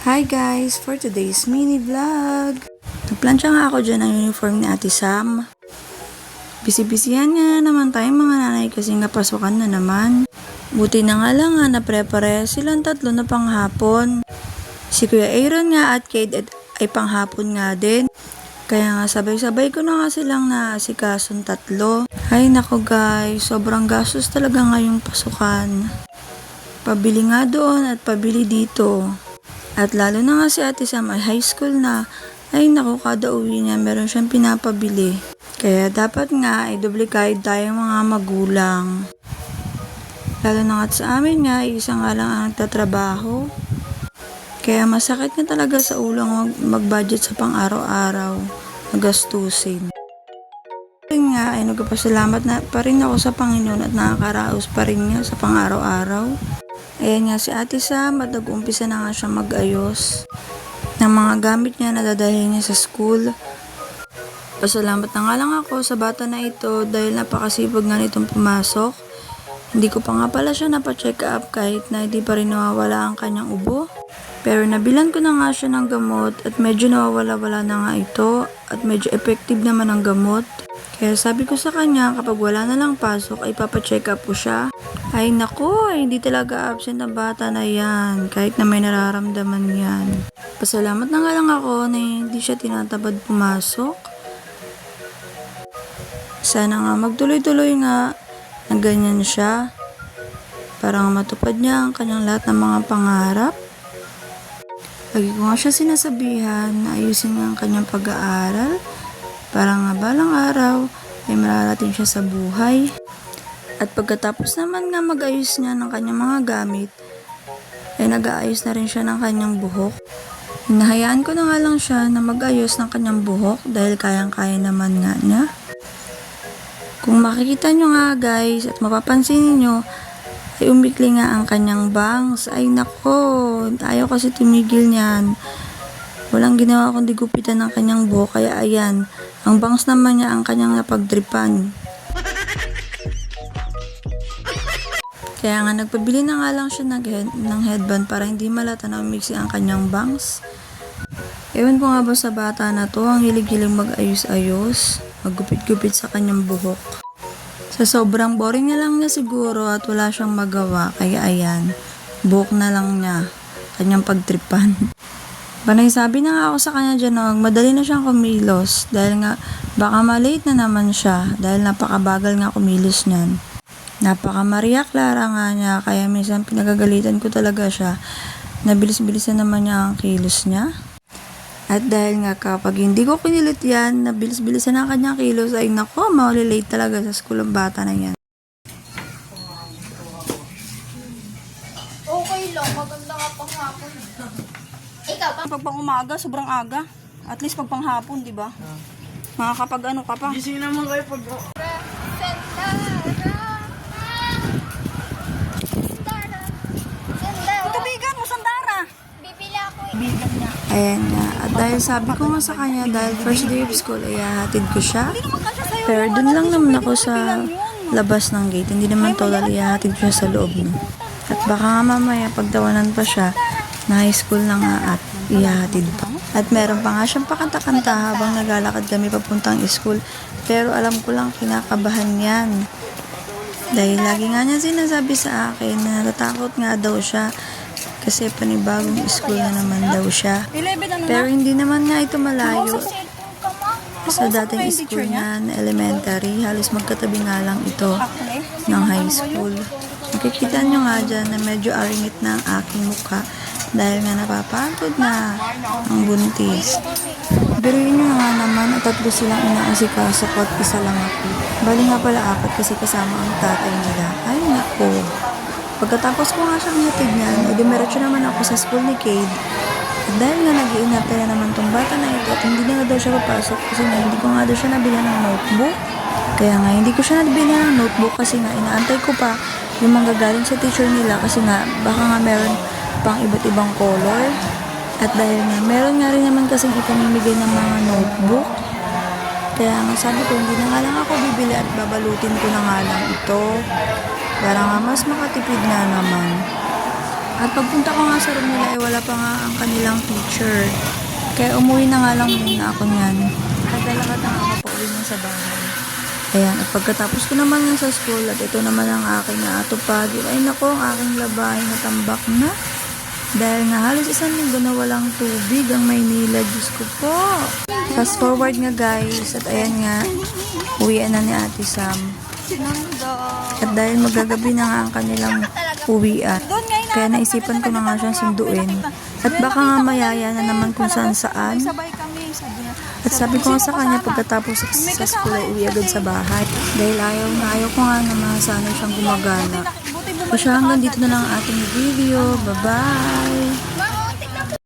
Hi guys! For today's mini vlog, nagplansya nga ako dyan ng uniform ni Ate Sam. Busy-busyhan nga naman tayong mga nanay kasi nga pasukan na naman. Buti na nga lang nga na-prepare silang tatlo na panghapon. Si Kuya Aaron nga at Kate ay panghapon nga din. Kaya nga sabay-sabay ko na nga silang naasikason tatlo. Ay nako guys, sobrang gastos talaga ngayong pasukan. Pabili nga doon at pabili dito. At lalo na nga si Ate Sam ay high school na. Ay naku, kada uwi niya meron siyang pinapabili. Kaya dapat nga ay duplicate tayong mga magulang. Lalo na nga sa amin nga, isa nga lang ang nagtatrabaho. Kaya masakit nga talaga sa ulo mag-budget sa pang-araw-araw na gastusin. Nga ay nagpapasalamat na pa rin ako sa Panginoon at nakakaraos pa rin niya sa pang-araw-araw. Ayan nga si Ate Sam at nag-umpisa na nga siya mag-ayos ng mga gamit niya na dadalhin niya sa school. Pasalamat na nga lang ako sa bata na ito dahil napakasipag nga nitong pumasok. Hindi ko pa nga pala siya napacheck up kahit na hindi pa rin nawawala ang kanyang ubo. Pero nabilan ko na nga siya ng gamot at medyo nawawala-wala na nga ito at medyo effective naman ang gamot. Kaya sabi ko sa kanya kapag wala na lang pasok ay papacheck up ko siya. Ay nako, hindi talaga absent ang bata na yan kahit na may nararamdaman yan. Pasalamat na nga lang ako na hindi siya tinatabad pumasok. Sana nga magtuloy-tuloy nga na ganyan siya para nga matupad niya ang kanyang lahat ng mga pangarap. Lagi ko nga siya sinasabihan na ayusin nga ang kanyang pag-aaral para nga balang araw ay mararating siya sa buhay. At pagkatapos naman nga mag-ayos niya ng kanyang mga gamit, ay nag-aayos na rin siya ng kanyang buhok. Hinahayaan ko na nga lang siya na mag-ayos ng kanyang buhok dahil kayang-kaya naman nga niya. Kung makikita nyo nga guys at mapapansin nyo, ay umikli nga ang kanyang bangs. Ay nako, ayaw kasi tumigil niyan. Walang ginawa kundi gupitan ng kanyang buhok, kaya ayan, ang bangs naman niya ang kanyang napagdripan. Kaya nga nagpabili na nga lang siya ng headband para hindi malata na umiksi ang kanyang bangs. Ewan ko nga ba sa bata na to, ang hilig-hilig mag-ayos-ayos, maggupit-gupit sa kanyang buhok. Sa sobrang boring na lang niya siguro at wala siyang magawa, kaya ayan, buhok na lang niya, kanyang pagtripan. Panay sabi na nga ako sa kanya dyan, madali na siyang kumilos dahil nga baka malate na naman siya dahil napakabagal nga kumilos niyan. Napaka Maria Clara nga niya, kaya minsan pinagagalitan ko talaga siya. Nabilis-bilisan naman niya ang kilos niya. At dahil nga kapag hindi ko kinilit yan, nabilis-bilisan ang kanyang kilos, ay nako, maulilate talaga sa school ang bata na yan. Okay lang, maganda ka pang hapon. Ikaw pa? Pag pang umaga, sobrang aga. At least pag pang hapon, di ba? Makakapag ano ka pa. Gising naman kayo pag... Tubigan mo, Sandara! Bibili ako eh. Bigat niya. Ayan nga. At dahil sabi ko nga sa kanya, dahil first day of school, ay hahatid ko siya. Pero dun lang naman ako sa labas ng gate. Hindi naman totally hahatid ko siya sa loob. No? At baka nga mamaya, pagtawanan pa siya, na high school na nga at ihahatid pa. At meron pa nga siyang pakanta-kanta habang naglalakad kami papuntang school. Pero alam ko lang, kinakabahan yan. Dahil lagi nga niya sinasabi sa akin na natatakot nga daw siya kasi panibagong school na naman daw siya. Pero hindi naman nga ito malayo sa dating school niya na elementary. Halos magkatabi nga lang ito ng high school. Makikita nyo nga dyan na medyo aringit na ang aking mukha dahil nga napapagod na ang buntis. Biruin nyo nga naman at tatlo silang inaasikaso ko at isa lang ako. Bali nga pala apat kasi kasama ang tatay nila. Ay nako. Pagkatapos ko nga siyang hatid niyan, dumiretso naman ako sa school ni Cade. At dahil nga nag-iinarte na naman tong bata na ito at hindi na nga daw siya papasok kasi nga hindi ko nga daw siya nabila ng notebook. Kaya nga hindi ko siya nabila ng notebook kasi nga inaantay ko pa yung manggagaling sa teacher nila kasi nga baka nga meron pang iba't ibang color. At dahil nga meron nga rin naman kasing ipamimigay ng mga notebook. Kaya nga sabi ko hindi na nga lang ako bibili at babalutin ko na nga lang ito. Para nga mas makatipid na naman. At pagpunta ko nga sa room nila, eh, wala pa nga ang kanilang teacher. Kaya umuwi na nga lang muna ako niyan. Kadalakat na ako pa uwi na sa bahay. Ayan, at pagkatapos ko naman nga sa school, at ito naman ang aking atupag. Ay nako, ang aking labay natambak na. Dahil nga halos isang linggo na walang tubig ang Maynila. Diyos ko po. Fast forward nga guys, at ayan nga, uwian na ni Ate Sam. At dahil magagabi na nga ang kanilang uwian, kaya naisipan ko na nga siyang sunduin. At baka nga mayaya na naman kung saan saan. At sabi ko nga sa kanya pagkatapos sa school ay uwi agad sa bahay. Dahil ayaw ko nga na masanay siyang gumagala. So siya hanggang dito na lang ang ating video. Bye-bye!